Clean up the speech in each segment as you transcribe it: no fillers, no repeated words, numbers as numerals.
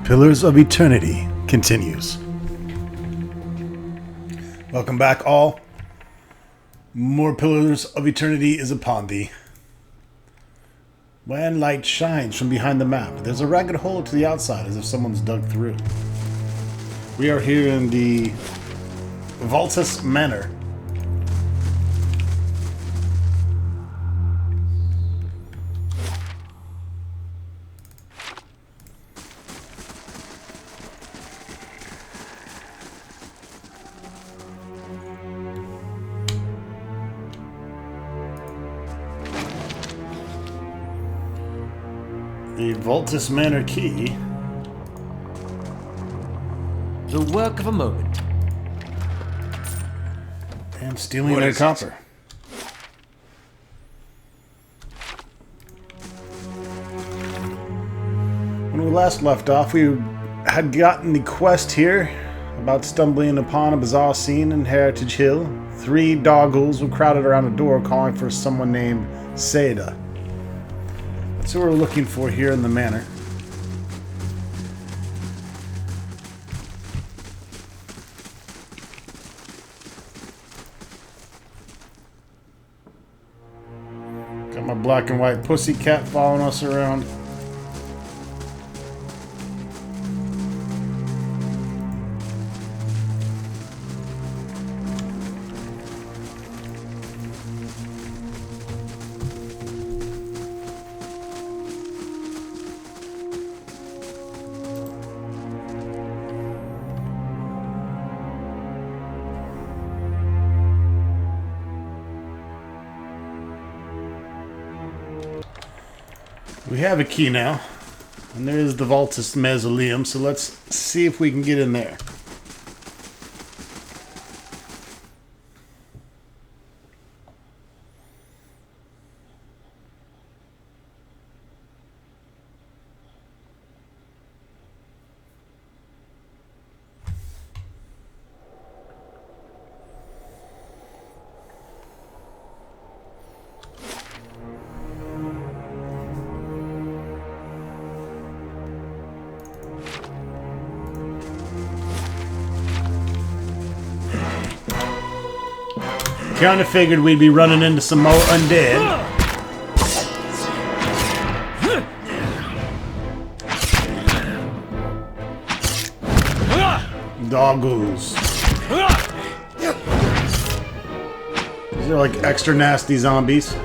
Pillars of Eternity continues. Welcome back, all. More Pillars of Eternity is upon thee. When light shines from behind the map, there's a ragged hole to the outside as if someone's dug through. We are here in the Valtus Manor. The Valtus Manor key. The work of a moment. And stealing their copper. When we last left off, we had gotten the quest here about stumbling upon a bizarre scene in Heritage Hill. 3 doggles were crowded around a door calling for someone named Seda. That's what we're looking for here in the manor. Got my black and white pussycat following us around. We have a key now, and there is the Valtus Mausoleum, so let's see if we can get in there. Kinda figured we'd be running into some more undead. Doggos. These are like extra nasty zombies.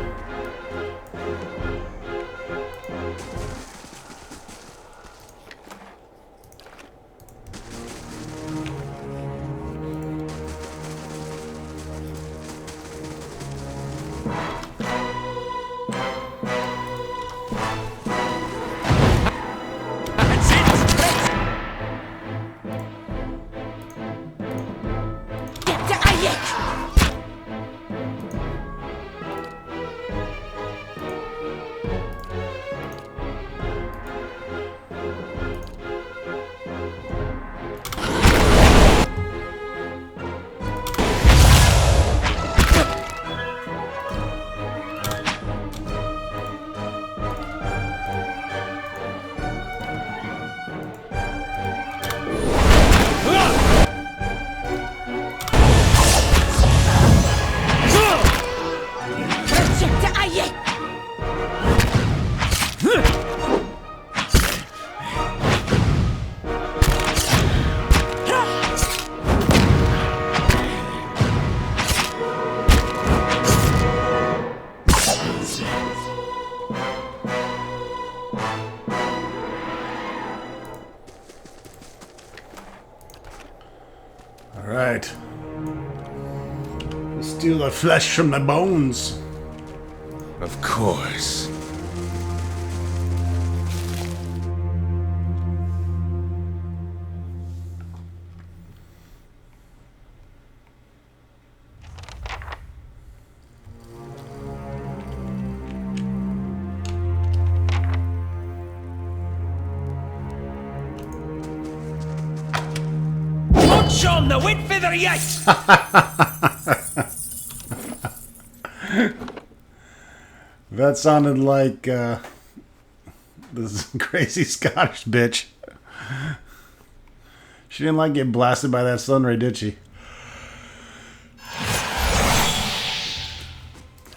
Alright. Steal the flesh from the bones. Of course. Sean the wit feather yet! That sounded like this crazy Scottish bitch. She didn't like getting blasted by that sunray, did she?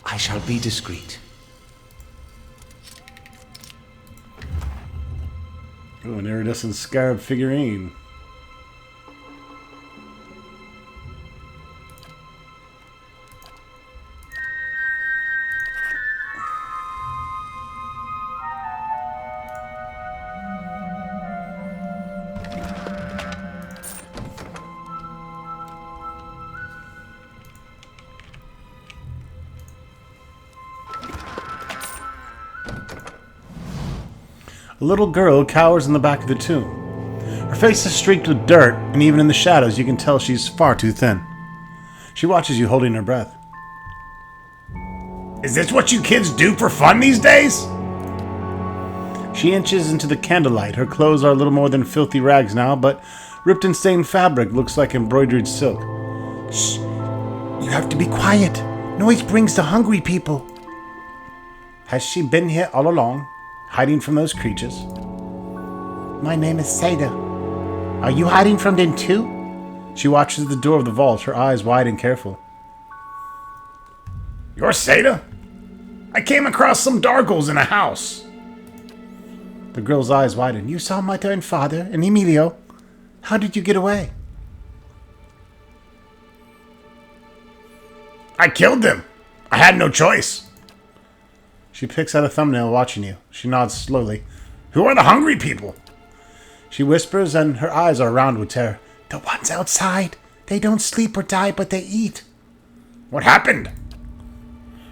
I shall be discreet. Oh, an iridescent scarab figurine. A little girl cowers in the back of the tomb. Her face is streaked with dirt, and even in the shadows you can tell she's far too thin. She watches you holding her breath. Is this what you kids do for fun these days? She inches into the candlelight. Her clothes are a little more than filthy rags now, but ripped and stained fabric looks like embroidered silk. Shh! You have to be quiet. Noise brings the hungry people. Has she been here all along? Hiding from those creatures? My name is Seda. Are you hiding from them too? She watches the door of the vault, her eyes wide and careful. You're Seda? I came across some Dargles in a house. The girl's eyes widen. You saw Mother and Father and Emilio. How did you get away? I killed them. I had no choice. She picks out a thumbnail watching you. She nods slowly. Who are the hungry people? She whispers and her eyes are round with terror. The ones outside. They don't sleep or die, but they eat. What happened?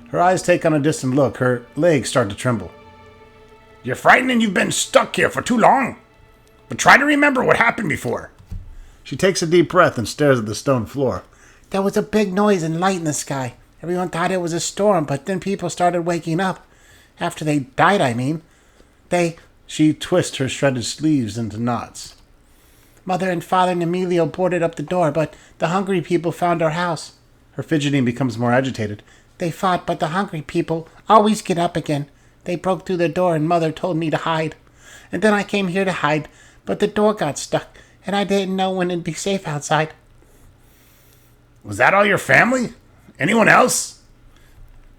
Her eyes take on a distant look. Her legs start to tremble. You're frightened and you've been stuck here for too long. But try to remember what happened before. She takes a deep breath and stares at the stone floor. There was a big noise and light in the sky. Everyone thought it was a storm, but then people started waking up. After they died, I mean. She twists her shredded sleeves into knots. Mother and Father and Emilio boarded up the door, but the hungry people found our house. Her fidgeting becomes more agitated. They fought, but the hungry people always get up again. They broke through the door and Mother told me to hide. And then I came here to hide, but the door got stuck, and I didn't know when it'd be safe outside. Was that all your family? Anyone else?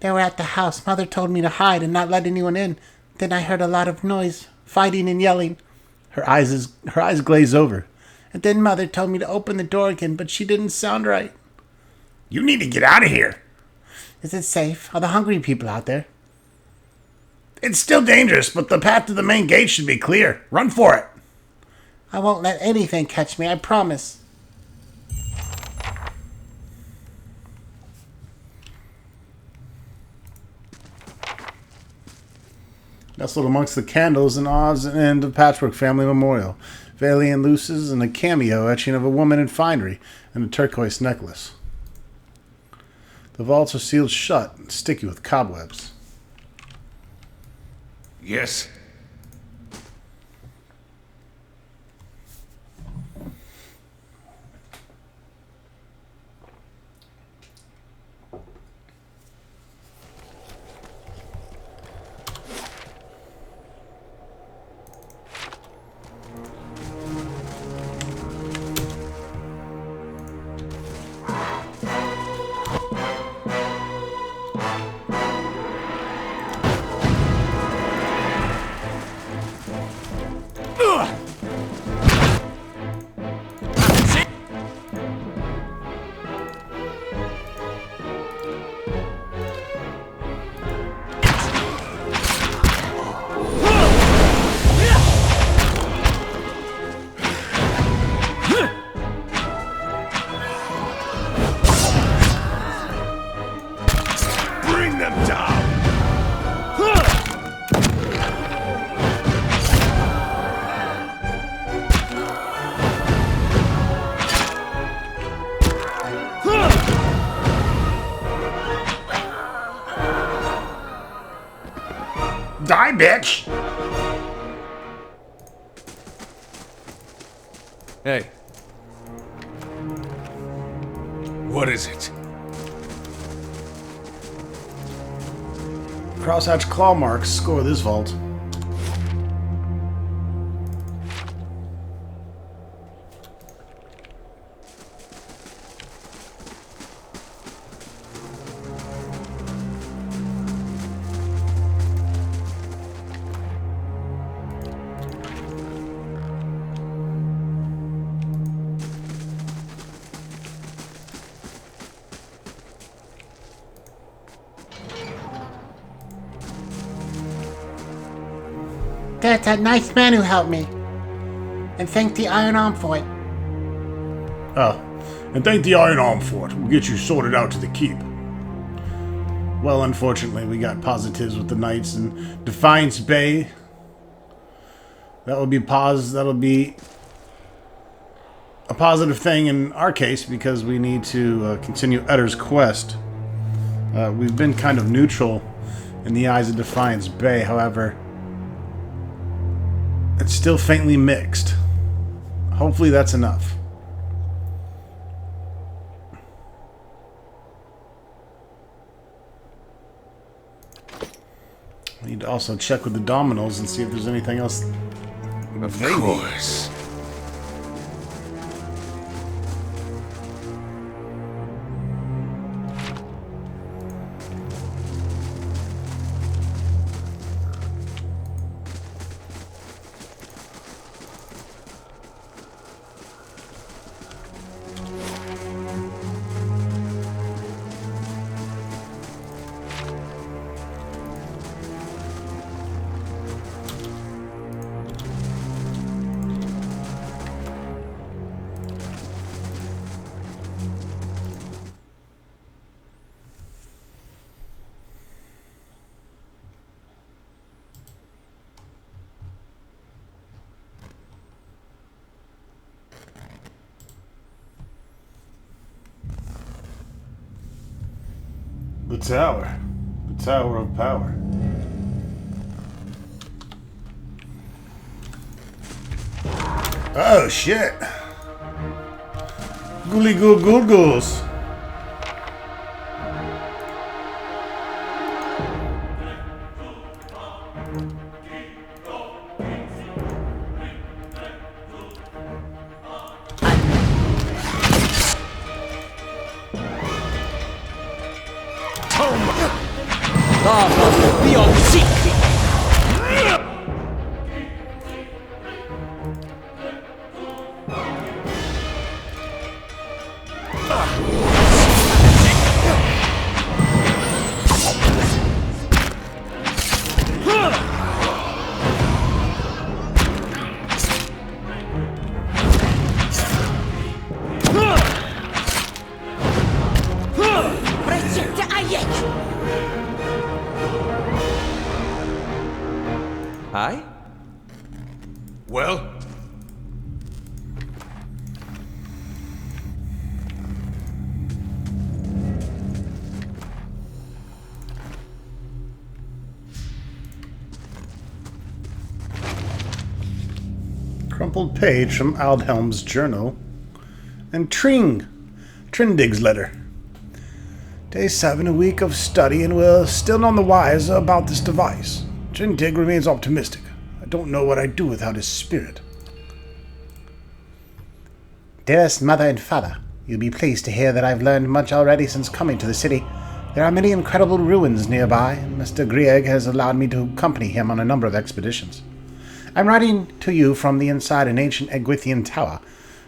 They were at the house. Mother told me to hide and not let anyone in. Then I heard a lot of noise, fighting and yelling. Her eyes glaze over. And then Mother told me to open the door again, but she didn't sound right. You need to get out of here. Is it safe? Are the hungry people out there? It's still dangerous, but the path to the main gate should be clear. Run for it. I won't let anything catch me, I promise. Nestled amongst the candles an odds end of Patchwork family memorial, Valiant luces, and a cameo etching of a woman in finery and a turquoise necklace. The vaults are sealed shut and sticky with cobwebs. Yes. Die, bitch! Hey. What is it? Crosshatch claw marks score this vault. There's that nice man who helped me. And thank the Iron Arm for it. Oh, and thank the Iron Arm for it. We'll get you sorted out to the keep. Well, unfortunately, we got positives with the Knights in Defiance Bay. That'll be a positive thing in our case because we need to continue Utter's quest. We've been kind of neutral in the eyes of Defiance Bay, however, it's still faintly mixed. Hopefully that's enough. I need to also check with the Dominoes and see if there's anything else. Of course. The tower. The Tower of Power. Oh, shit. Gooly goo goo goos. Beyond seek. Hi? Well? Crumpled page from Aldhelm's journal. And Trindig's letter. Day 7, a week of study, and we're still none the wiser about this device. Trindig remains optimistic. I don't know what I'd do without his spirit. Dearest mother and father, you'll be pleased to hear that I've learned much already since coming to the city. There are many incredible ruins nearby, and Mr. Grieg has allowed me to accompany him on a number of expeditions. I'm writing to you from the inside an ancient Egwythian tower.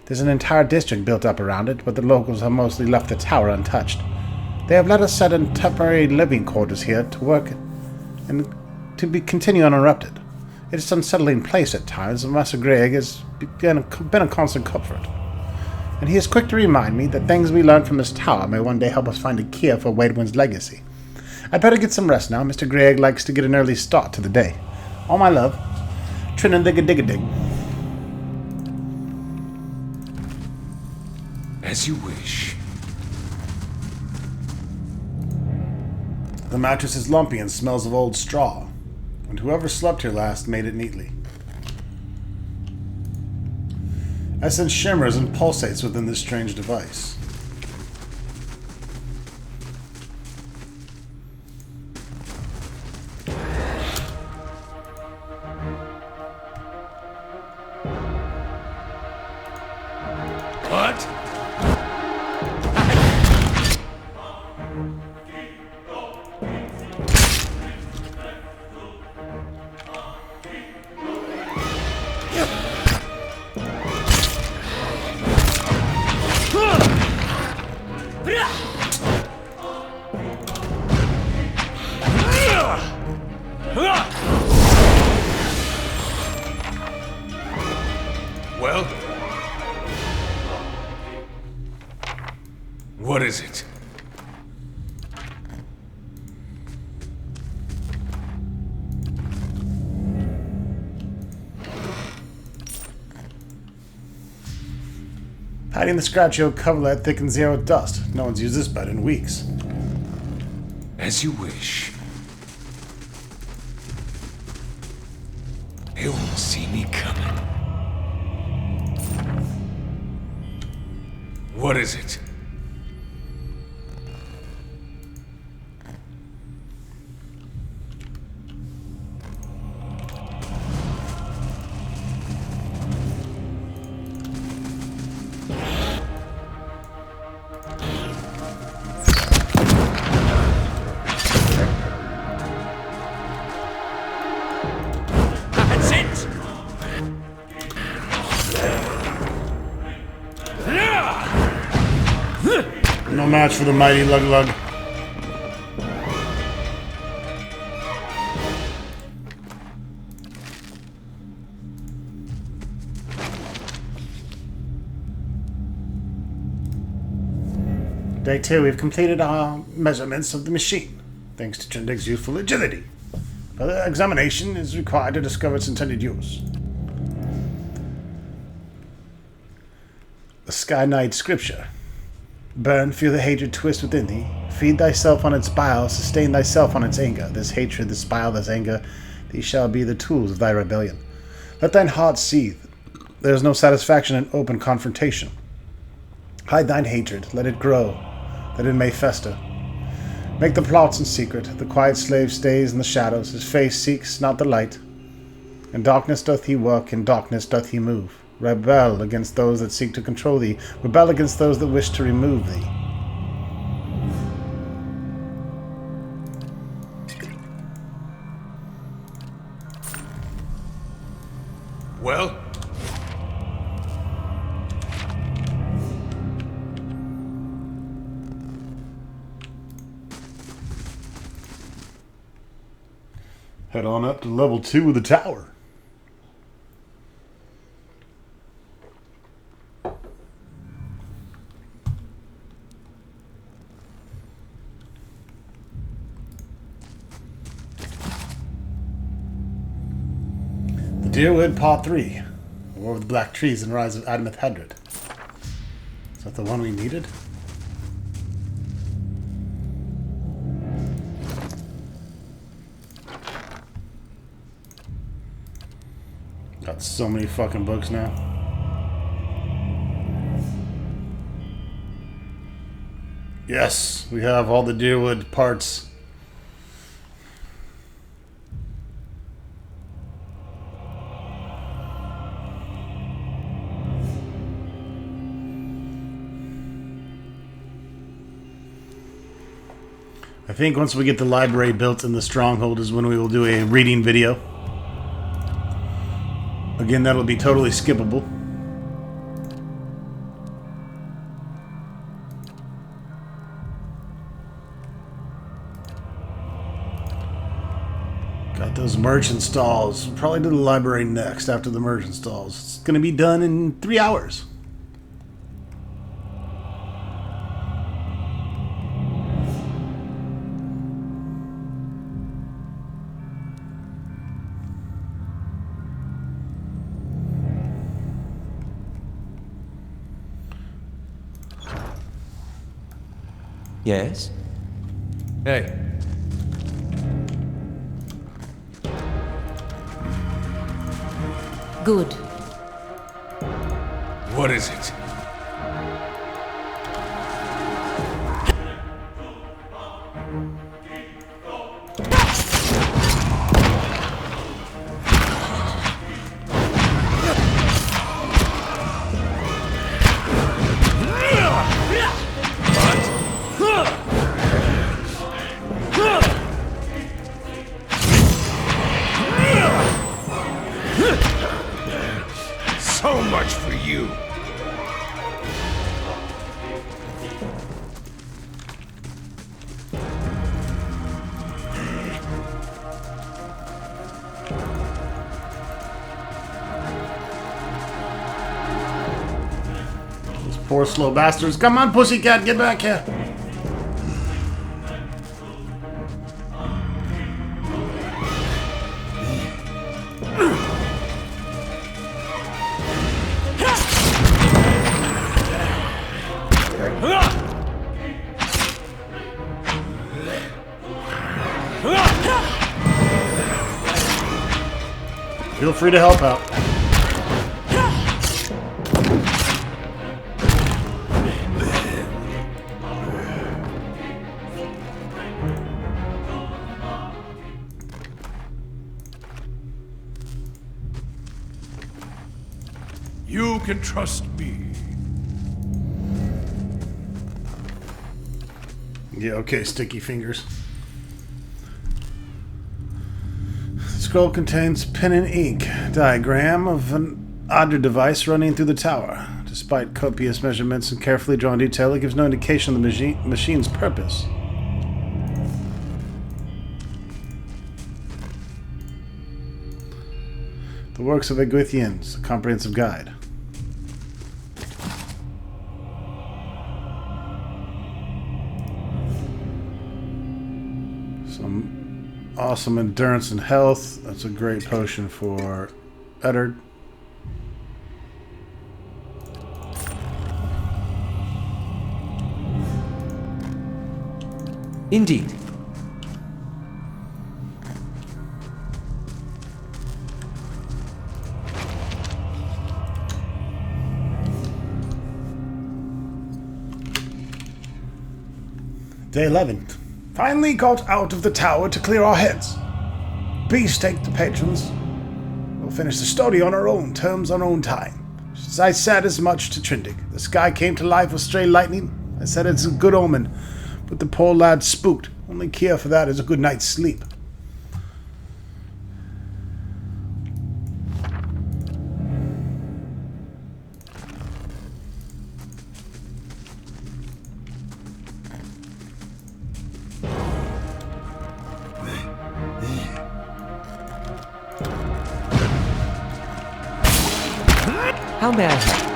There's an entire district built up around it, but the locals have mostly left the tower untouched. They have let us set in temporary living quarters here to work and continue uninterrupted. It is an unsettling place at times, and Master Grieg has been a constant comfort. And he is quick to remind me that things we learn from this tower may one day help us find a cure for Waidwin's legacy. I'd better get some rest now. Mr. Grieg likes to get an early start to the day. All my love. Trinadiga-diga-dig. As you wish. The mattress is lumpy and smells of old straw, and whoever slept here last made it neatly. Essence shimmers and pulsates within this strange device. What? Well? What is it? Hiding the scratchy oak coverlet thickens the air with dust. No one's used this bed in weeks. As you wish. They won't see me coming. What is it? That's it! No match for the mighty Lug Lug. Day 2, we've completed our measurements of the machine, thanks to Trindig's youthful agility. Further examination is required to discover its intended use. The Sky Knight Scripture. Burn, feel the hatred twist within thee. Feed thyself on its bile, sustain thyself on its anger. This hatred, this bile, this anger, these shall be the tools of thy rebellion. Let thine heart seethe. There is no satisfaction in open confrontation. Hide thine hatred, let it grow, that it may fester. Make the plots in secret. The quiet slave stays in the shadows. His face seeks not the light. In darkness doth he work, in darkness doth he move. Rebel against those that seek to control thee. Rebel against those that wish to remove thee. Well? Head on up to level 2 of the tower. Deerwood Part 3. War of the Black Trees and Rise of Adameth Hedred. Is that the one we needed? Got so many fucking books now. Yes, we have all the Deerwood parts. I think once we get the library built in the stronghold is when we will do a reading video. Again, that'll be totally skippable. Got those merchant stalls. We'll probably do the library next after the merchant stalls. It's going to be done in 3 hours. Yes? Hey. Good. What is it? So much for you. Poor slow bastards. Come on, pussycat, get back here. Feel free to help out. You can trust me. Yeah, okay, sticky fingers. The scroll contains pen and ink diagram of an odd device running through the tower. Despite copious measurements and carefully drawn detail, it gives no indication of the machine's purpose. The works of Eguithians, a comprehensive guide. Some awesome endurance and health. That's a great potion for Eddard. Indeed. Day 11. Finally got out of the tower to clear our heads. Beefsteak the patrons. We'll finish the story on our own terms, on our own time. As I said as much to Trindig. The sky came to life with stray lightning. I said it's a good omen, but the poor lad spooked. Only care for that is a good night's sleep. How may I help?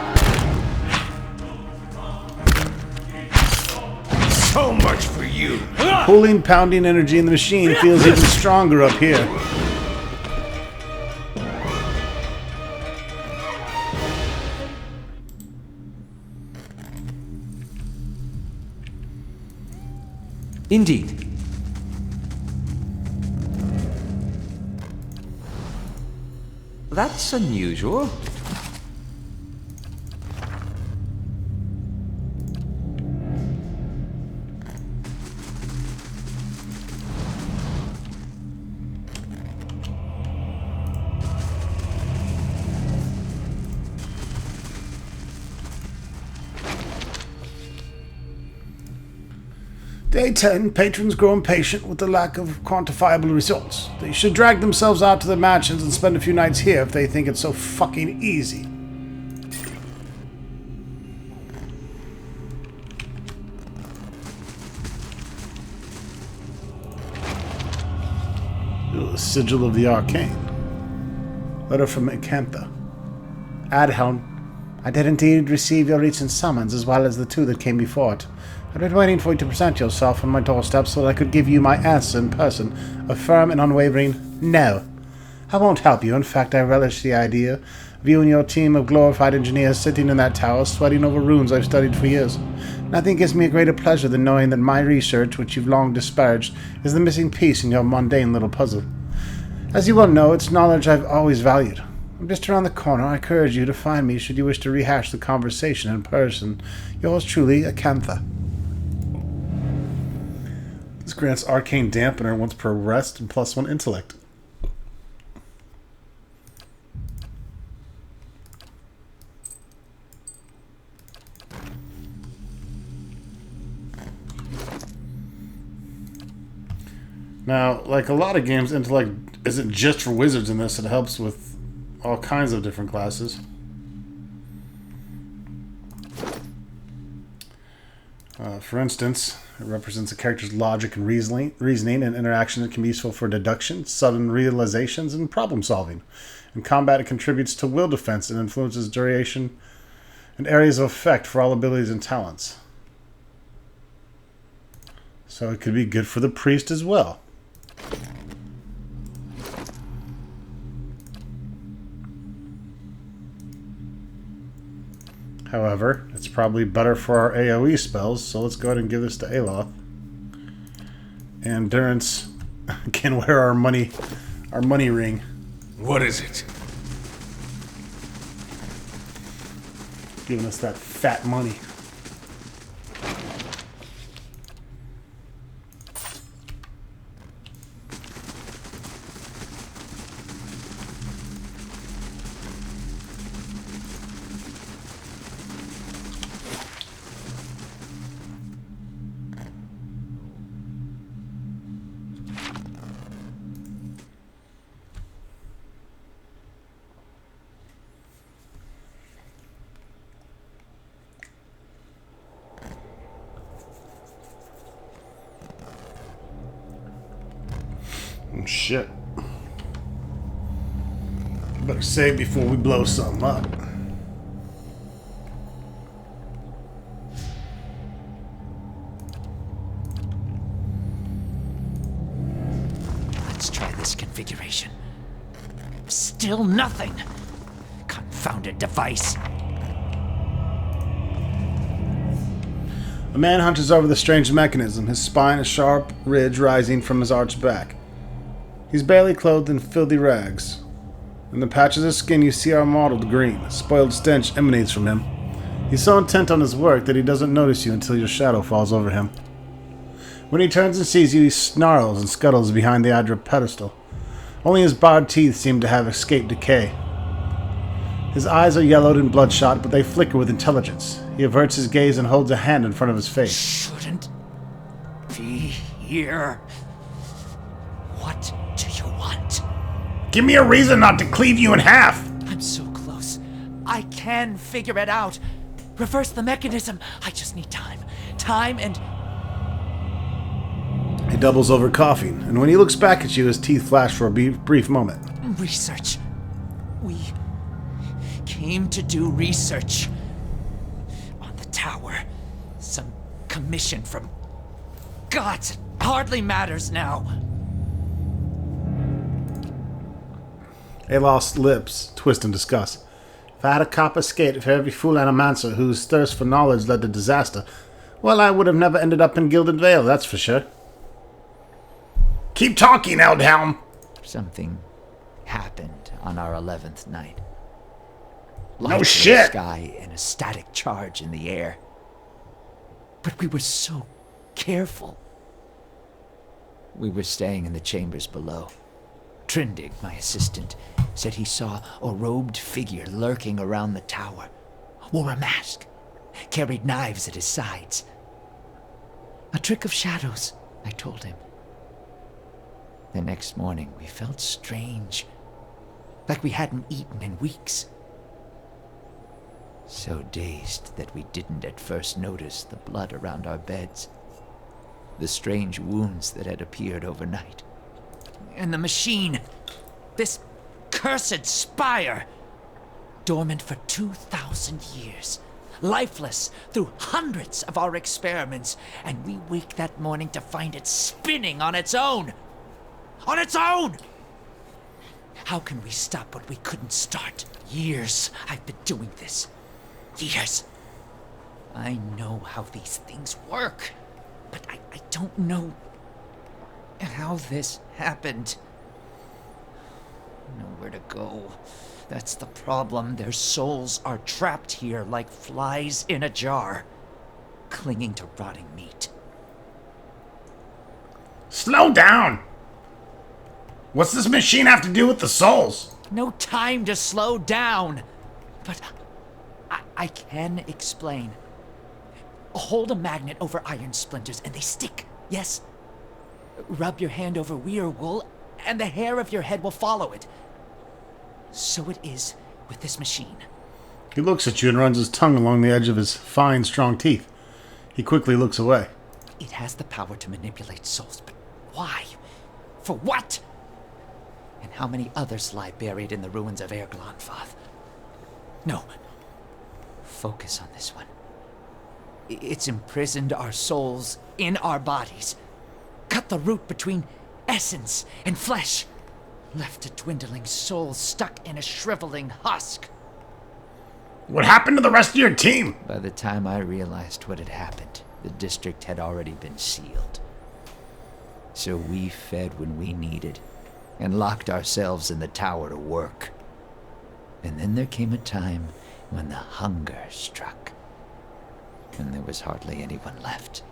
So much for you. Pulling, pounding energy in the machine feels even stronger up here. Indeed. That's unusual. Day 10, patrons grow impatient with the lack of quantifiable results. They should drag themselves out to the mansions and spend a few nights here if they think it's so fucking easy. Ooh, Sigil of the Arcane. Letter from Acantha. Adhelm, I did indeed receive your recent summons, as well as the two that came before it. I've been waiting for you to present yourself on my doorstep so that I could give you my answer in person, a firm and unwavering no. I won't help you. In fact, I relish the idea of you and your team of glorified engineers sitting in that tower, sweating over runes I've studied for years. Nothing gives me a greater pleasure than knowing that my research, which you've long disparaged, is the missing piece in your mundane little puzzle. As you well know, it's knowledge I've always valued. I'm just around the corner. I encourage you to find me should you wish to rehash the conversation in person. Yours truly, Acantha. This grants Arcane Dampener once per rest and +1 intellect. Now, like a lot of games, intellect isn't just for wizards in this. It helps with all kinds of different classes. For instance, it represents a character's logic and reasoning and interaction. It can be useful for deduction, sudden realizations, and problem solving. In combat, it contributes to will defense and influences duration and areas of effect for all abilities and talents. So it could be good for the priest as well. However, it's probably better for our AoE spells, so let's go ahead and give this to Aloth. And Durance can wear our money ring. What is it? Giving us that fat money. Shit. Better save before we blow something up. Let's try this configuration. Still nothing. Confounded device. A man hunches over the strange mechanism, his spine a sharp ridge rising from his arched back. He's barely clothed in filthy rags. In the patches of skin you see are mottled green. A spoiled stench emanates from him. He's so intent on his work that he doesn't notice you until your shadow falls over him. When he turns and sees you, he snarls and scuttles behind the Adra pedestal. Only his barred teeth seem to have escaped decay. His eyes are yellowed and bloodshot, but they flicker with intelligence. He averts his gaze and holds a hand in front of his face. Shouldn't be here. What do you want? Give me a reason not to cleave you in half! I'm so close. I can figure it out. Reverse the mechanism. I just need time. Time and... He doubles over coughing, and when he looks back at you, his teeth flash for a brief moment. research. We came to do research on the tower. Some commission from gods. It hardly matters now. Aloth's lips twist in disgust. If I had a copper skate for every fool animancer whose thirst for knowledge led to disaster, well, I would have never ended up in Gilded Vale, that's for sure. Keep talking, Eldhelm! Something happened on our 11th night. No Light in shit! the sky and a static charge in the air. But we were so careful. We were staying in the chambers below. Trindig, my assistant, said he saw a robed figure lurking around the tower. Wore a mask. Carried knives at his sides. A trick of shadows, I told him. The next morning, we felt strange. Like we hadn't eaten in weeks. So dazed that we didn't at first notice the blood around our beds. The strange wounds that had appeared overnight. And the machine. This cursed spire. Dormant for 2,000 years. Lifeless through hundreds of our experiments. And we wake that morning to find it spinning on its own. On its own! How can we stop what we couldn't start? Years I've been doing this. Years. I know how these things work. But I don't know how this happened. Nowhere to go. That's the problem. Their souls are trapped here like flies in a jar, clinging to rotting meat. Slow down! What's this machine have to do with the souls? No time to slow down. But I can explain. Hold a magnet over iron splinters and they stick, yes? Rub your hand over weir wool and the hair of your head will follow it. So it is with this machine. He looks at you and runs his tongue along the edge of his fine, strong teeth. He quickly looks away. It has the power to manipulate souls, but why? For what? And how many others lie buried in the ruins of Erglonfath? No. focus on this one. It's imprisoned our souls in our bodies. Cut the root between essence and flesh. Left a dwindling soul stuck in a shriveling husk. What happened to the rest of your team? By the time I realized what had happened, the district had already been sealed. So we fed when we needed, and locked ourselves in the tower to work. And then there came a time when the hunger struck, and there was hardly anyone left.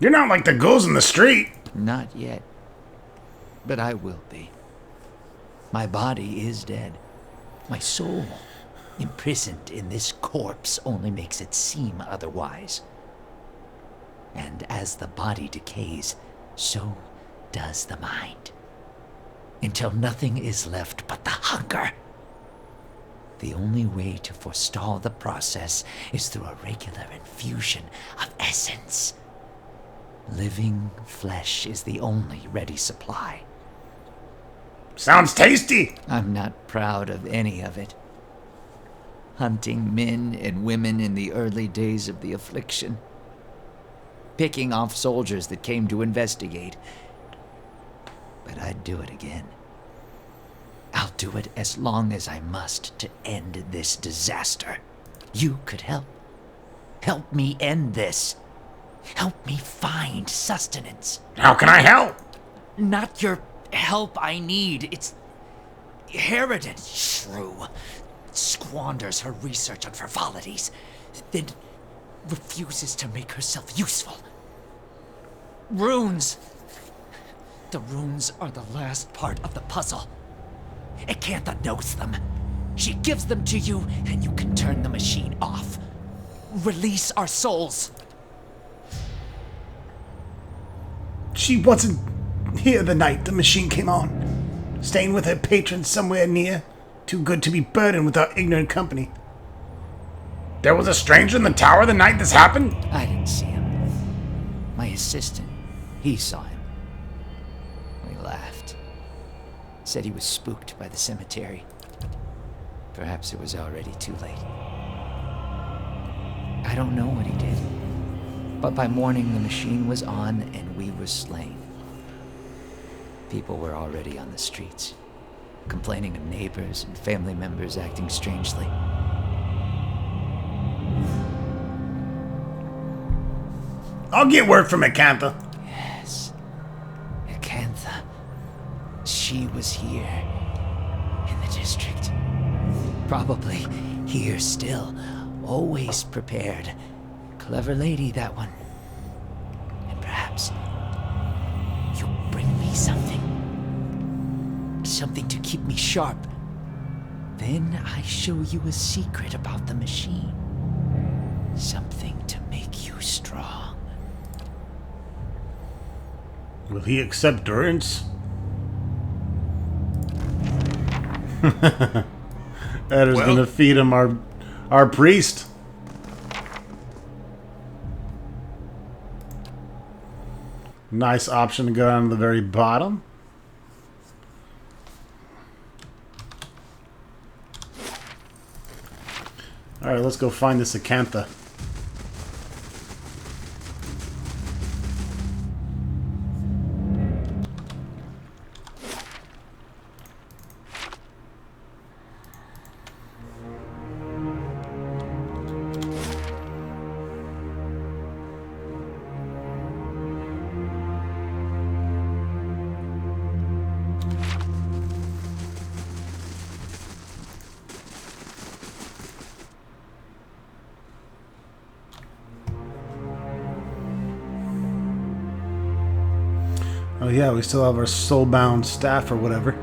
You're not like the ghouls in the street. Not yet. But I will be. My body is dead. My soul, imprisoned in this corpse, only makes it seem otherwise. And as the body decays, so does the mind. Until nothing is left but the hunger. The only way to forestall the process is through a regular infusion of essence. Living flesh is the only ready supply. Sounds tasty. I'm not proud of any of it. Hunting men and women in the early days of the affliction. Picking off soldiers that came to investigate. But I'd do it again. I'll do it as long as I must to end this disaster. You could help. Help me end this. Help me find sustenance. How can I help? Not your help I need. It's Harridan, shrew. Squanders her research on frivolities, then refuses to make herself useful. Runes. The runes are the last part of the puzzle. Acantha knows them. She gives them to you, and you can turn the machine off. Release our souls. She wasn't here the night the machine came on. Staying with her patron somewhere near. Too good to be burdened with our ignorant company. There was a stranger in the tower the night this happened? I didn't see him. My assistant, he saw him. We laughed. Said he was spooked by the cemetery. Perhaps it was already too late. I don't know what he did. But by morning the machine was on and we were slain. People were already on the streets, complaining of neighbors and family members acting strangely. I'll get word from Acantha. Yes, Acantha. She was here, in the district. Probably here still, always prepared. Clever lady, that one. And perhaps you'll bring me something. Something to keep me sharp. Then I show you a secret about the machine. Something to make you strong. Will he accept durance? That is gonna feed him our priest. Nice option to go down to the very bottom. Alright, let's go find this Acantha. Oh yeah, we still have our soulbound staff or whatever.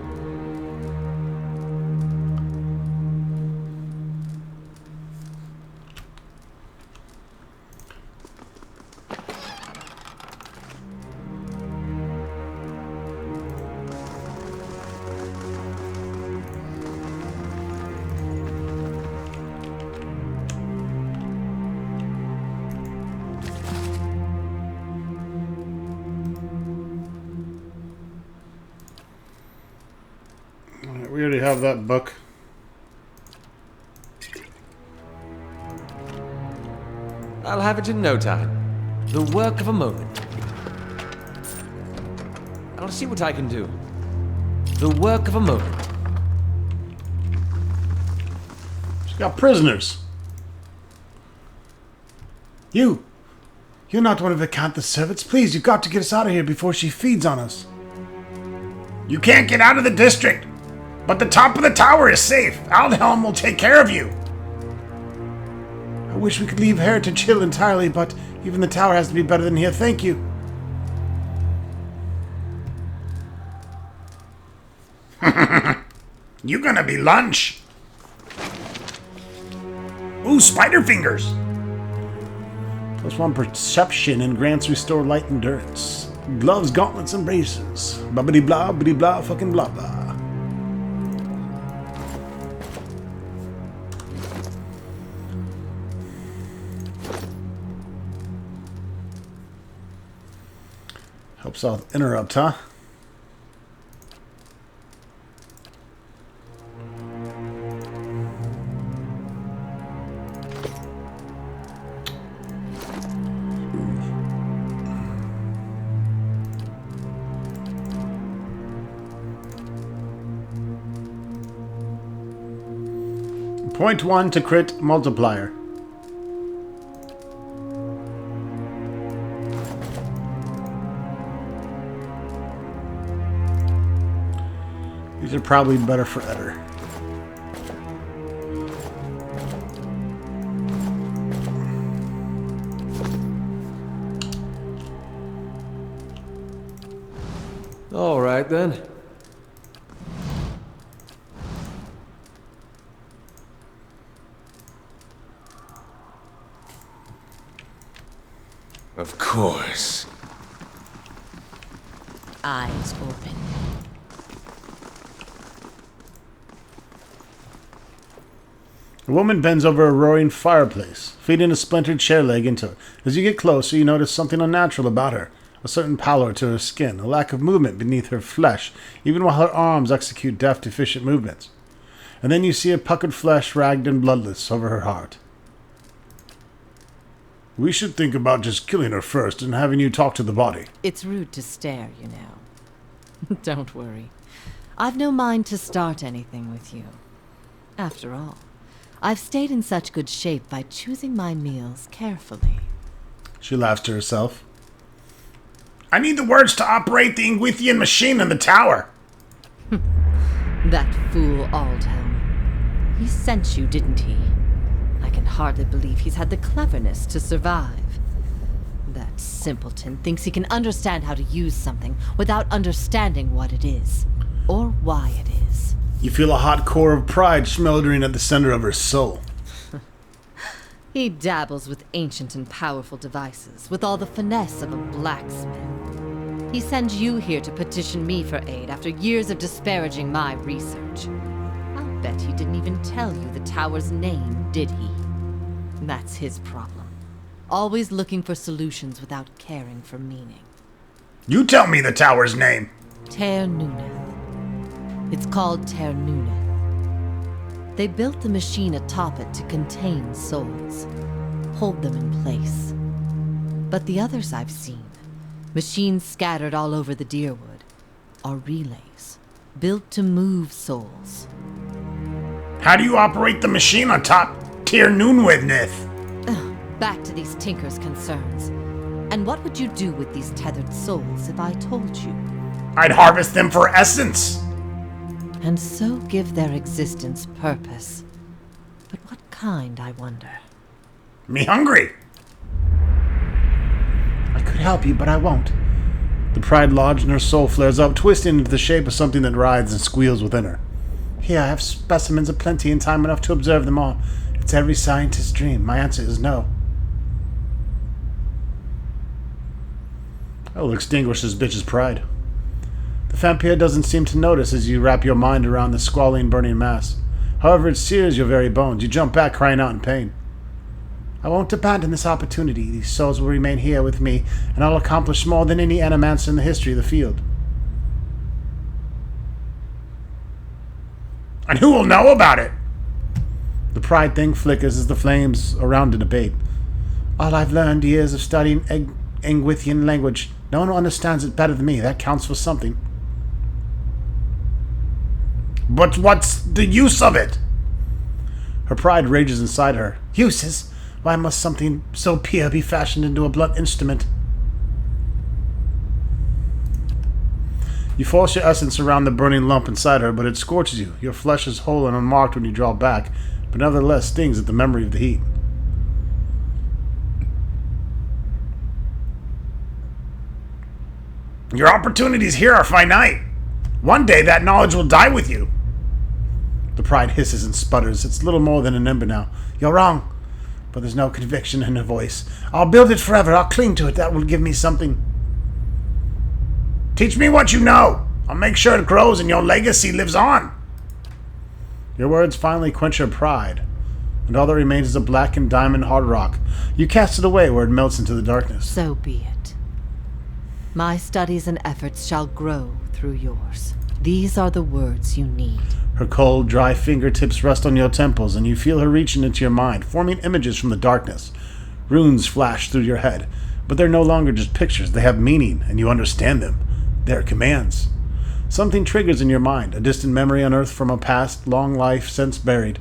We already have that book. I'll have it in no time. The work of a moment. I'll see what I can do. The work of a moment. She's got prisoners. You're not one of Acantha's servants. Please, you've got to get us out of here before she feeds on us. You can't get out of the district, but the top of the tower is safe. Aldhelm will take care of you. I wish we could leave Heritage Hill entirely, but even the tower has to be better than here. Thank you. You gonna be lunch? Ooh, spider fingers. +1 perception and grants restore light endurance. Gloves, gauntlets, and braces. Bubbity blah, bibbity blah, fucking blah blah. Helps out with interrupt, huh? .1 to crit multiplier. These are probably better for Eder. All right, then. Of course. Eyes open. A woman bends over a roaring fireplace, feeding a splintered chair leg into it. As you get closer, you notice something unnatural about her. A certain pallor to her skin, a lack of movement beneath her flesh, even while her arms execute deft, efficient movements. And then you see a puckered flesh, ragged and bloodless, over her heart. We should think about just killing her first and having you talk to the body. It's rude to stare, you know. Don't worry. I've no mind to start anything with you. After all, I've stayed in such good shape by choosing my meals carefully. She laughs to herself. I need the words to operate the Ingwithian machine in the tower. That fool Aldhelm. He sent you, didn't he? I can hardly believe he's had the cleverness to survive. That simpleton thinks he can understand how to use something without understanding what it is, or why it is. You feel a hot core of pride smoldering at the center of her soul. He dabbles with ancient and powerful devices, with all the finesse of a blacksmith. He sends you here to petition me for aid after years of disparaging my research. I'll bet he didn't even tell you the tower's name, did he? That's his problem. Always looking for solutions without caring for meaning. You tell me the tower's name. Ter Nuneth. It's called Ter Nuneth. They built the machine atop it to contain souls, hold them in place. But the others I've seen, machines scattered all over the Dyrwood, are relays, built to move souls. How do you operate the machine on top Tir Nunwithnith? Back to these tinkers' concerns. And what would you do with these tethered souls if I told you? I'd harvest them for essence. And so give their existence purpose. But what kind, I wonder? Me hungry. I could help you, but I won't. The pride lodged in her soul flares up, twisting into the shape of something that writhes and squeals within her. Here, I have specimens aplenty and time enough to observe them all. It's every scientist's dream. My answer is no. I will extinguish this bitch's pride. The vampire doesn't seem to notice as you wrap your mind around the squalling, burning mass. However, it sears your very bones. You jump back, crying out in pain. I won't abandon this opportunity. These souls will remain here with me, and I'll accomplish more than any animancer in the history of the field. And who will know about it? The pride thing flickers as the flames around it abate. All I've learned years of studying Engwithian language. No one understands it better than me. That counts for something. But what's the use of it? Her pride rages inside her. Uses? Why must something so pure be fashioned into a blunt instrument? You force your essence around the burning lump inside her, but it scorches you. Your flesh is whole and unmarked when you draw back, but nevertheless stings at the memory of the heat. Your opportunities here are finite. One day that knowledge will die with you. The pride hisses and sputters. It's little more than an ember now. You're wrong. But there's no conviction in her voice. I'll build it forever. I'll cling to it. That will give me something. Teach me what you know. I'll make sure it grows and your legacy lives on. Your words finally quench her pride, and all that remains is a blackened diamond hard rock. You cast it away where it melts into the darkness. So be it. My studies and efforts shall grow through yours. These are the words you need. Her cold, dry fingertips rest on your temples, and you feel her reaching into your mind, forming images from the darkness. Runes flash through your head, but they're no longer just pictures. They have meaning, and you understand them. They're commands. Something triggers in your mind, a distant memory unearthed from a past, long life since buried.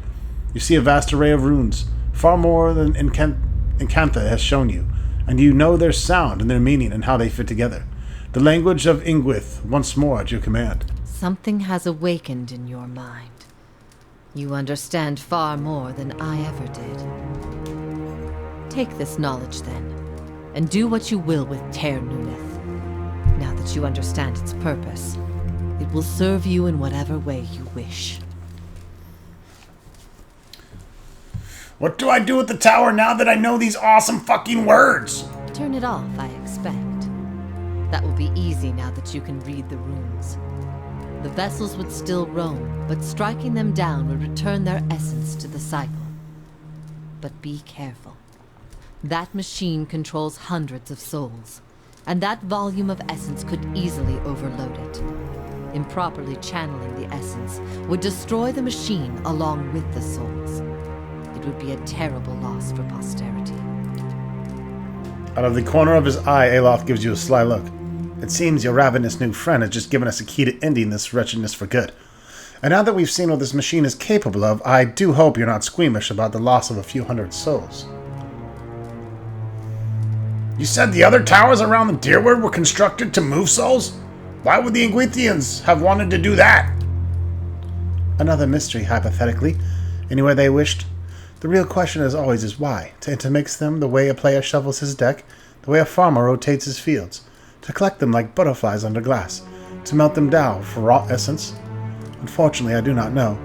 You see a vast array of runes, far more than Encantha has shown you, and you know their sound and their meaning and how they fit together. The language of Ingwith, once more at your command. Something has awakened in your mind. You understand far more than I ever did. Take this knowledge, then, and do what you will with Ter Nuneth. Now that you understand its purpose, it will serve you in whatever way you wish. What do I do with the tower now that I know these awesome fucking words? Turn it off, I expect. That will be easy now that you can read the runes. The vessels would still roam, but striking them down would return their essence to the cycle. But be careful. That machine controls hundreds of souls, and that volume of essence could easily overload it. Improperly channeling the essence would destroy the machine along with the souls. It would be a terrible loss for posterity. Out of the corner of his eye, Aloth gives you a sly look. It seems your ravenous new friend has just given us a key to ending this wretchedness for good. And now that we've seen what this machine is capable of, I do hope you're not squeamish about the loss of a few hundred souls. You said the other towers around the Deerwood were constructed to move souls? Why would the Ingwithians have wanted to do that? Another mystery, hypothetically. Anywhere they wished. The real question, as always, is why. To intermix them the way a player shovels his deck, the way a farmer rotates his fields. To collect them like butterflies under glass. To melt them down for raw essence. Unfortunately, I do not know.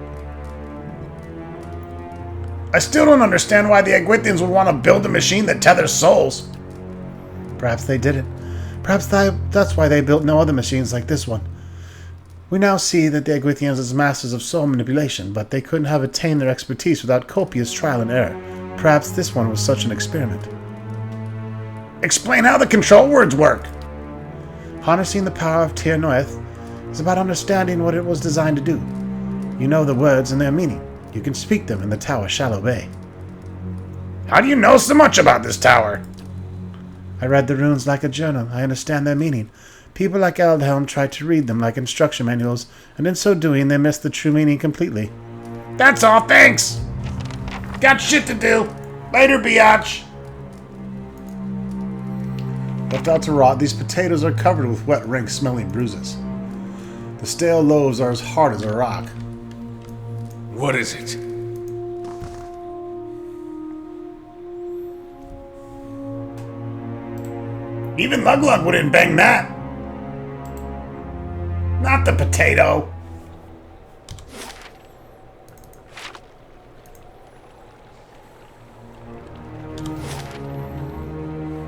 I still don't understand why the Ingwithians would want to build a machine that tethers souls. Perhaps they didn't. Perhaps that's why they built no other machines like this one. We now see that the Egwithians are masters of soul manipulation, but they couldn't have attained their expertise without copious trial and error. Perhaps this one was such an experiment. Explain how the control words work. Harnessing the power of Tir Noeth is about understanding what it was designed to do. You know the words and their meaning. You can speak them, and the tower shall obey. How do you know so much about this tower? I read the runes like a journal. I understand their meaning. People like Aldhelm try to read them like instruction manuals, and in so doing, they miss the true meaning completely. That's all, thanks! Got shit to do. Later, biatch. Left out to rot, these potatoes are covered with wet, rank-smelling bruises. The stale loaves are as hard as a rock. What is it? Even Luglug wouldn't bang that. Not the potato.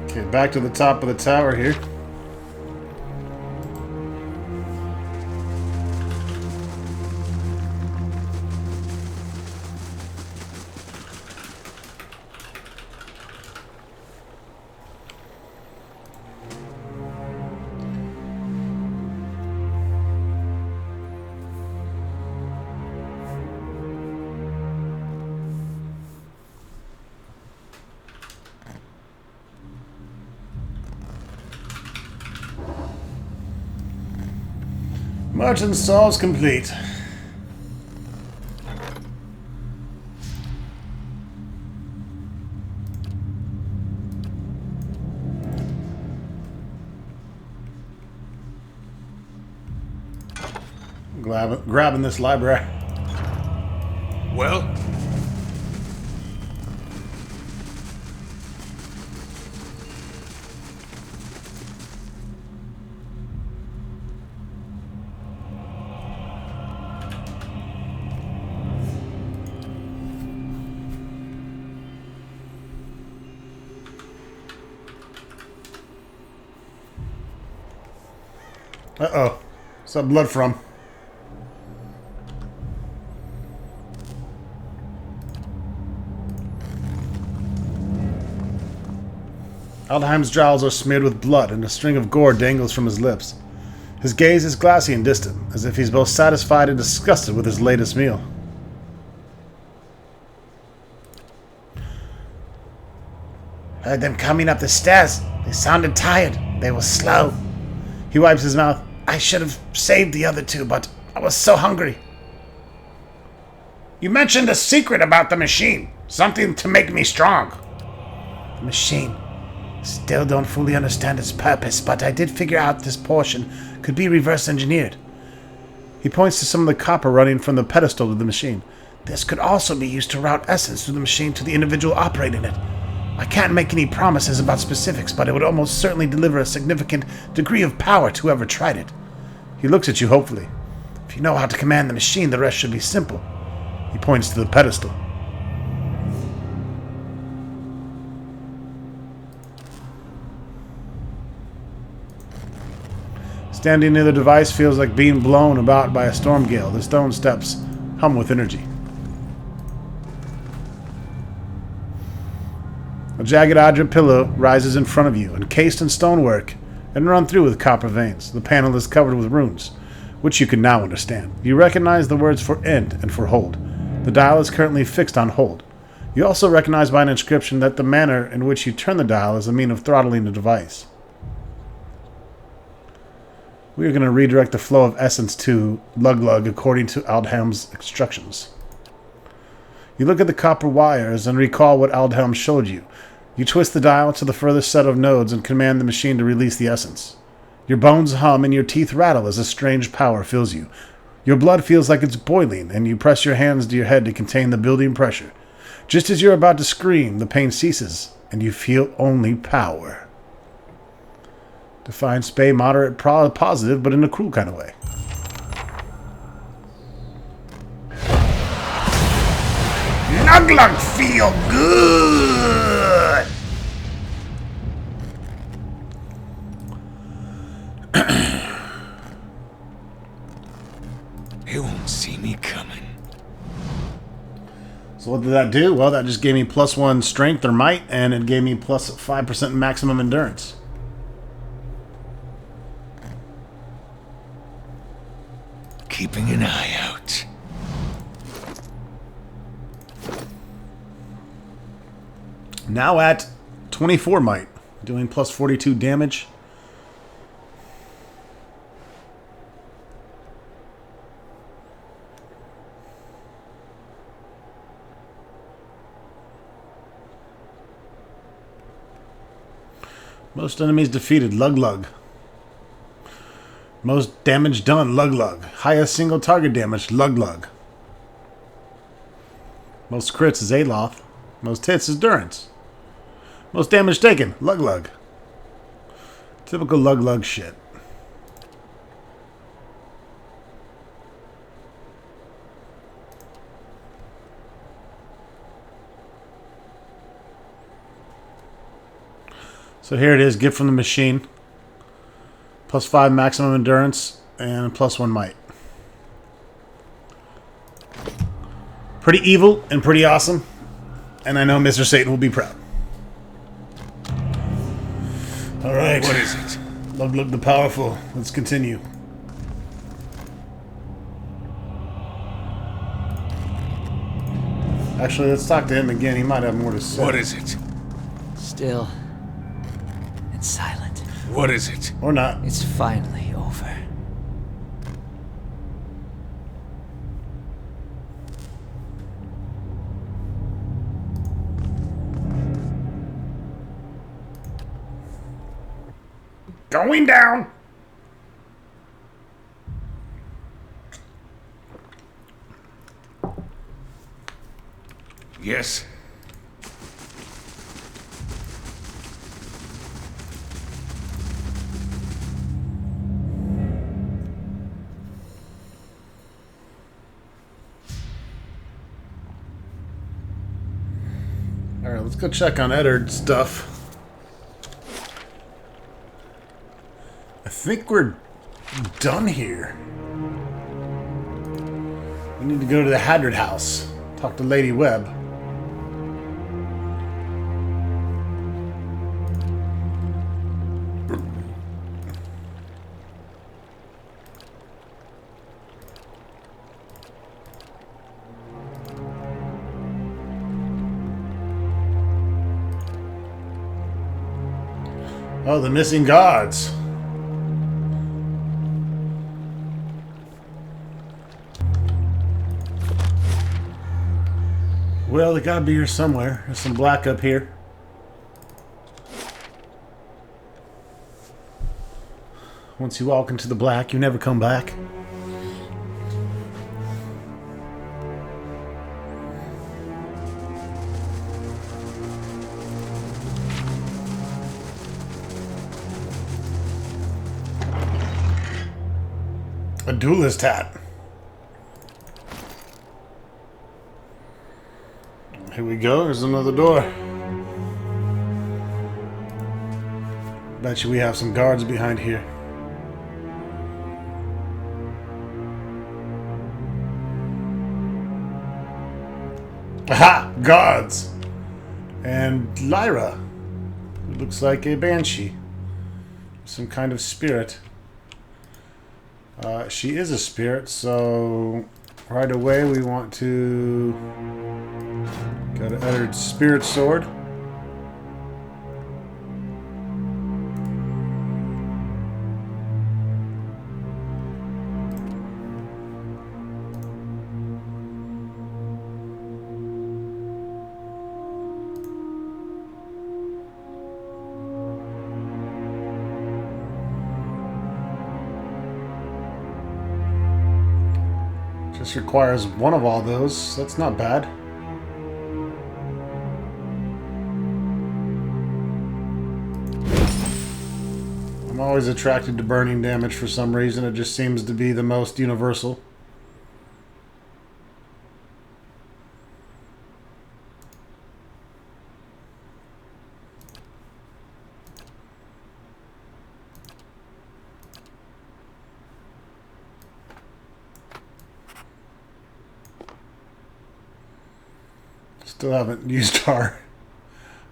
Okay, back to the top of the tower here. Merchant stalls complete. Grabbing this library. Well? Uh-oh. What's that blood from? Aldheim's jowls are smeared with blood, and a string of gore dangles from his lips. His gaze is glassy and distant, as if he's both satisfied and disgusted with his latest meal. Heard them coming up the stairs. They sounded tired. They were slow. He wipes his mouth. I should have saved the other two, but I was so hungry. You mentioned a secret about the machine. Something to make me strong. The machine. Still don't fully understand its purpose, but I did figure out this portion could be reverse engineered. He points to some of the copper running from the pedestal to the machine. This could also be used to route essence through the machine to the individual operating it. I can't make any promises about specifics, but it would almost certainly deliver a significant degree of power to whoever tried it. He looks at you hopefully. If you know how to command the machine, the rest should be simple. He points to the pedestal. Standing near the device feels like being blown about by a storm gale. The stone steps hum with energy. A jagged Adra pillow rises in front of you, encased in stonework and run through with copper veins. The panel is covered with runes, which you can now understand. You recognize the words for end and for hold. The dial is currently fixed on hold. You also recognize by an inscription that the manner in which you turn the dial is a mean of throttling the device. We are going to redirect the flow of essence to Lug-Lug according to Aldheim's instructions. You look at the copper wires and recall what Aldheim showed you. You twist the dial to the furthest set of nodes and command the machine to release the essence. Your bones hum and your teeth rattle as a strange power fills you. Your blood feels like it's boiling, and you press your hands to your head to contain the building pressure. Just as you're about to scream, the pain ceases, and you feel only power. Define Spay moderate positive, but in a cruel kind of way. Lug-Lug feel good! They won't see me coming. So what did that do? Well, that just gave me +1 strength or might, and it gave me plus 5% maximum endurance. Keeping an eye out. Now at 24 might, doing +42 damage. Most enemies defeated, Lug-Lug. Most damage done, Lug-Lug. Highest single target damage, Lug-Lug. Most crits is Aloth. Most hits is Durance. Most damage taken, Lug-Lug. Typical Lug-Lug shit. So here it is, gift from the machine. +5 maximum endurance and +1 might. Pretty evil and pretty awesome. And I know Mr. Satan will be proud. Alright. What is it? Lug-Lug the Powerful. Let's continue. Actually, let's talk to him again. He might have more to say. What is it? Still and silent. What is it? Or not. It's finally over. Going down. Yes. Alright, let's go check on Eddard's stuff. I think we're done here. We need to go to the Hadrid house. Talk to Lady Webb. Oh, the missing gods. Well, they gotta be here somewhere. There's some black up here. Once you walk into the black, you never come back. A duelist hat. Here we go. There's another door. Bet you we have some guards behind here. Aha! Guards! And Lyra. It looks like a banshee. Some kind of spirit. She is a spirit, so right away we want to go to Eddard's spirit sword. Just requires one of all those. That's not bad. I'm always attracted to burning damage for some reason. It just seems to be the most universal. Still haven't used our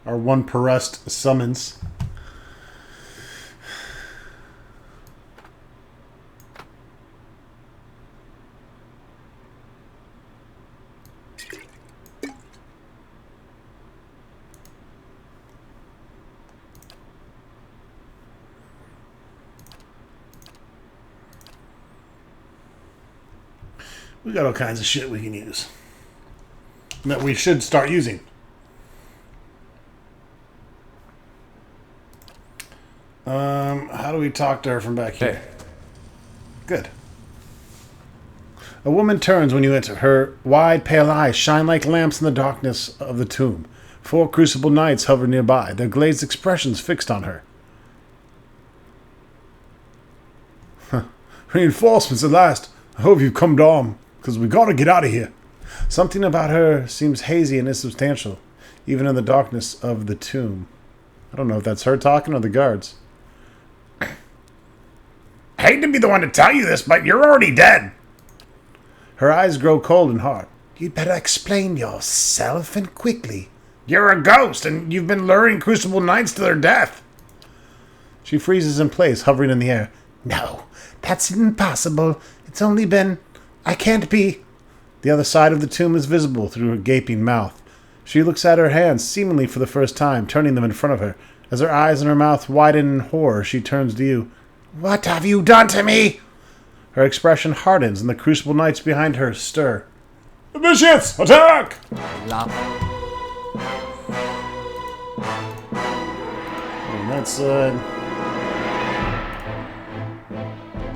one per rest summons. We got all kinds of shit we can use. That we should start using. How do we talk to her from back here? Hey. Good. A woman turns when you enter. Her wide, pale eyes shine like lamps in the darkness of the tomb. 4 crucible knights hover nearby, their glazed expressions fixed on her. Reinforcements at last. I hope you've come down, because we gotta get out of here. Something about her seems hazy and insubstantial, even in the darkness of the tomb. I don't know if that's her talking or the guards. I hate to be the one to tell you this, but you're already dead. Her eyes grow cold and hard. You'd better explain yourself, and quickly. You're a ghost, and you've been luring Crucible Knights to their death. She freezes in place, hovering in the air. No, that's impossible. It's only been... I can't be... The other side of the tomb is visible through her gaping mouth. She looks at her hands, seemingly for the first time, turning them in front of her. As her eyes and her mouth widen in horror, she turns to you. What have you done to me? Her expression hardens, and the crucible knights behind her stir. Vicious! Attack! Lop. And that's,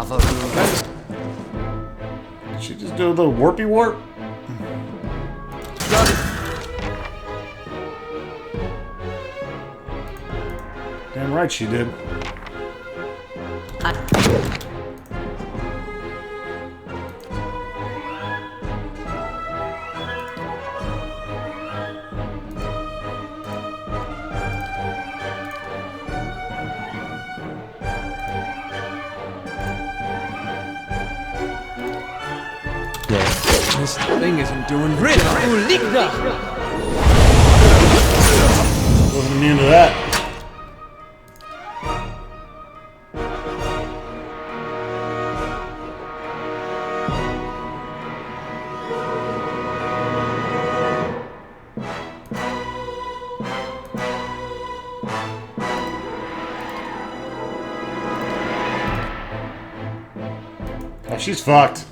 Lava roots. Did she just do a little warpy warp? Got it. Damn right she did. This thing isn't doing great. Uligna! Wasn't immune to that. Oh, she's fucked.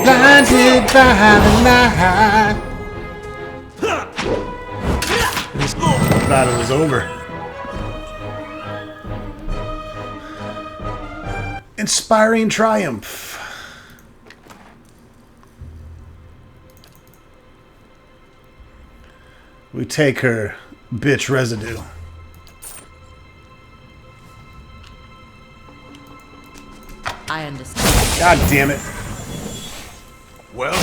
Blinded by the night. Battle is over. Inspiring triumph. We take her bitch residue. I understand. God damn it. Well,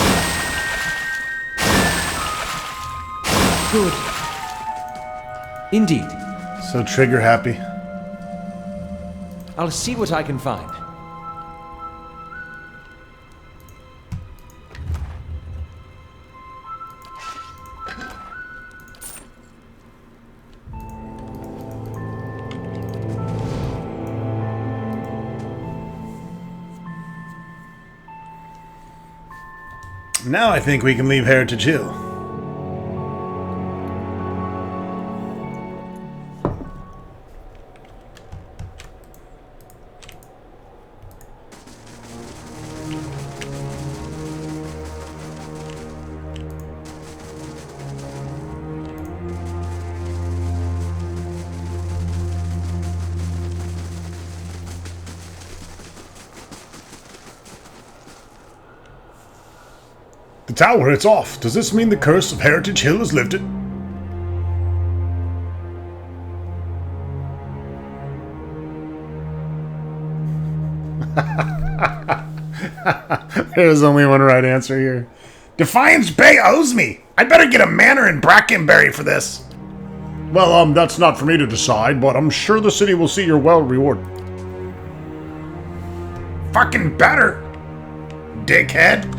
Good. Indeed. So trigger happy. I'll see what I can find. Now I think we can leave Heritage Hill. The tower, it's off. Does this mean the curse of Heritage Hill is lifted? There's only one right answer here. Defiance Bay owes me. I better get a manor in Brackenberry for this. Well, that's not for me to decide, but I'm sure the city will see your well reward. Fucking better, dickhead.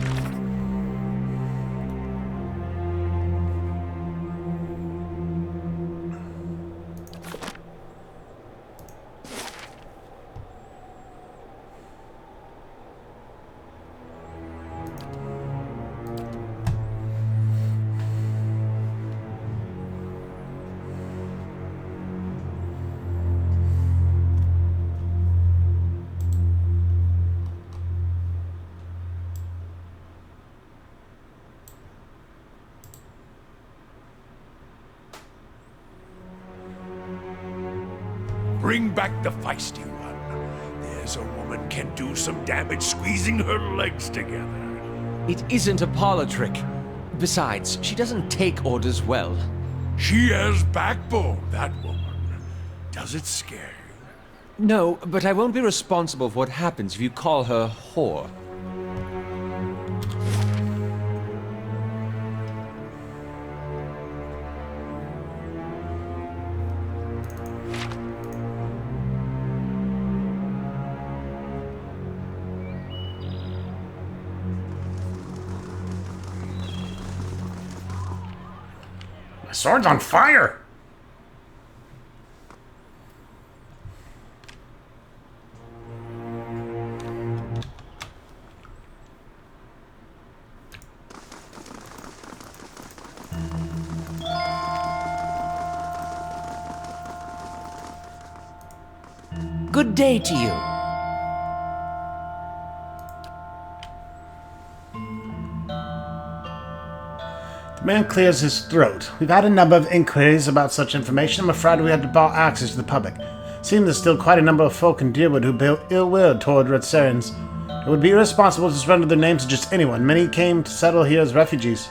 bring back the feisty one. There's a woman can do some damage squeezing her legs together. It isn't a parlor trick. Besides, she doesn't take orders well. She has backbone, that woman. Does it scare you? No, but I won't be responsible for what happens if you call her whore. My sword's on fire. Good day to you. Man clears his throat. We've had a number of inquiries about such information. I'm afraid we had to bar access to the public. Seems there's still quite a number of folk in Deerwood who bear ill will toward Retsarians. It would be irresponsible to surrender their names to just anyone. Many came to settle here as refugees.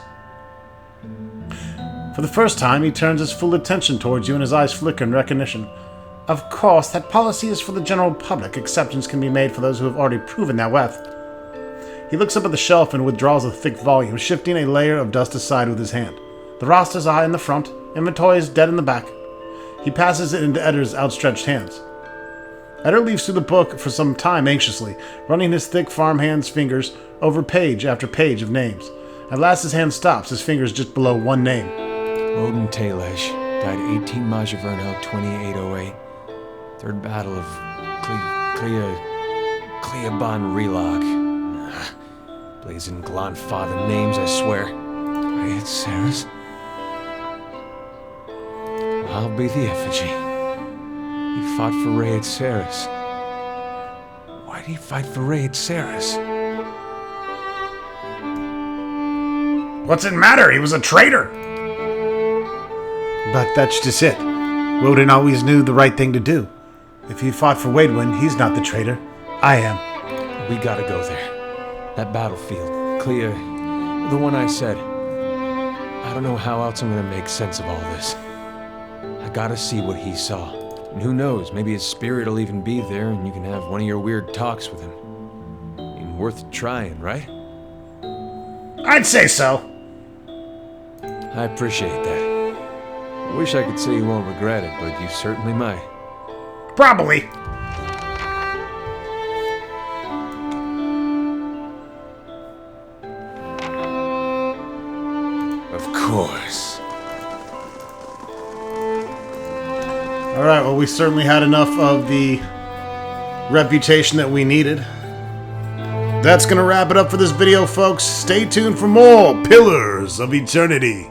For the first time, he turns his full attention towards you and his eyes flicker in recognition. Of course, that policy is for the general public. Exceptions can be made for those who have already proven their worth. He looks up at the shelf and withdraws a thick volume, shifting a layer of dust aside with his hand. The rosters are in the front. Inventory is dead in the back. He passes it into Eddar's outstretched hands. Eddar leaves through the book for some time anxiously, running his thick farmhand's fingers over page after page of names. At last his hand stops, his fingers just below one name. Odin Talej, died 18 Majaverno, 2808. Third Battle of Cleaban Relog. Blazing Glonfather names, I swear. Rayet Saris. I'll be the effigy. He fought for Rayet Saris. Why'd he fight for Rayet Saris? What's it matter? He was a traitor. But that's just it. Woden always knew the right thing to do. If he fought for Waidwin, he's not the traitor. I am. We gotta go there. That battlefield, Clea, the one I said. I don't know how else I'm gonna make sense of all this. I gotta see what he saw. And who knows, maybe his spirit will even be there and you can have one of your weird talks with him. I mean, worth trying, right? I'd say so. I appreciate that. I wish I could say you won't regret it, but you certainly might. Probably. Of course. Alright, well, we certainly had enough of the reputation that we needed. That's going to wrap it up for this video, folks. Stay tuned for more Pillars of Eternity.